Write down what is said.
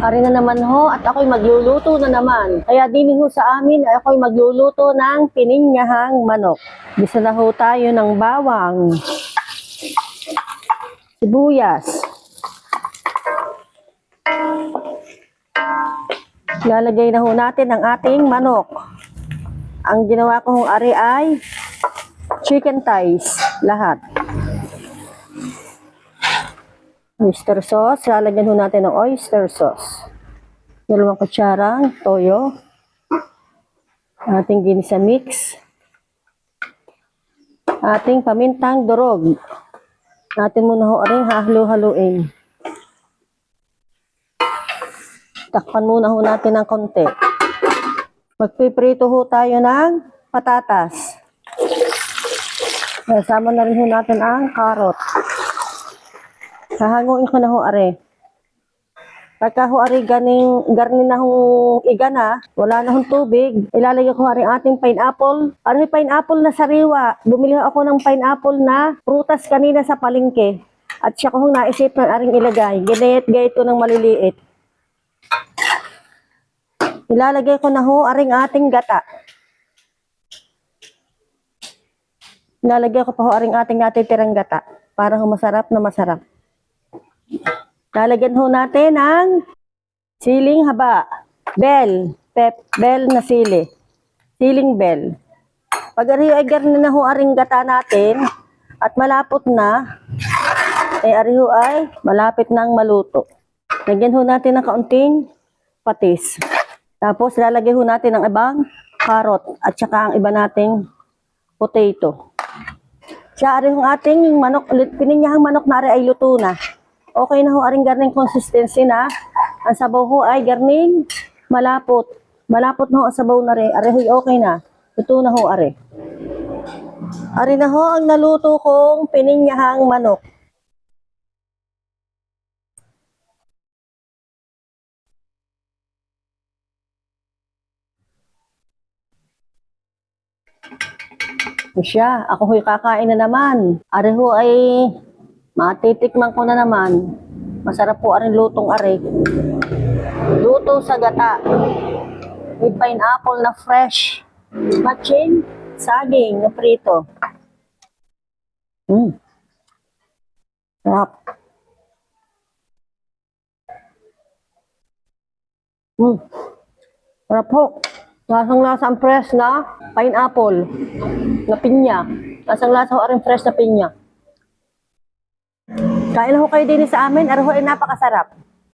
Ari na naman ho at ako'y magluluto na naman. Kaya din ho sa amin ay ako'y magluluto ng pininyahang manok. Bisa na ho tayo ng bawang, sibuyas. Lalagay na ho natin ang ating manok. Ang ginawa ko hong ari ay chicken thighs, lahat. Oyster sauce, lalagyan ho natin ng oyster sauce. 2 kutsarang toyo. Ating ginisa mix. Ating pamintang durog. Natin muna ho rin hahalo-haluin. Takpan muna ho natin ng konti. Magpiprito ho tayo ng patatas. Kasama na rin ho natin ang carrot. Hahanguin ko na ho are. Pagka ho are garnin na ho igana, wala na hong tubig, ilalagay ko are ating pineapple. Ano yung pineapple na sariwa? Bumili ako ng pineapple na prutas kanina sa palengke. At siya ko hong naisip ng aring ilagay. Ginayat-gayat ko ng maliliit. Ilalagay ko na ho aring ating gata. Ilalagay ko pa ho aring ating natitirang gata para ho masarap na masarap. Lalagyan ho natin ng siling haba, bell na sili, siling bell. Pag ari-agar na ho aring gata natin at malapot na, ari ho ay malapit nang maluto. Lagyan ho natin ng kaunting patis. Tapos lalagay ho natin ng ibang carrot at saka ang iba nating potato. Siya ari ho ating manok, pininyahang manok na ari ay luto na. Okay na ho aring garning consistency na. Ang sabaw ho ay garning malapot. Malapot na ho ang sabaw na rin. Ari ho okay na. Luto na ho ari. Ari na ho ang naluto kong pininyahang manok. Siya, ako ho'y kakain na naman. Ari ho ay matitikman ko na naman. Masarap po aring lutong ari. Luto sa gata. With pineapple na fresh. Matching saging na prito. Sarap. Sarap po. Lasang-lasa ang fresh na pineapple na pinya. Lasang-lasa ho aring fresh na pinya. Kain ho kayo din sa amin. Araw ay napakasarap.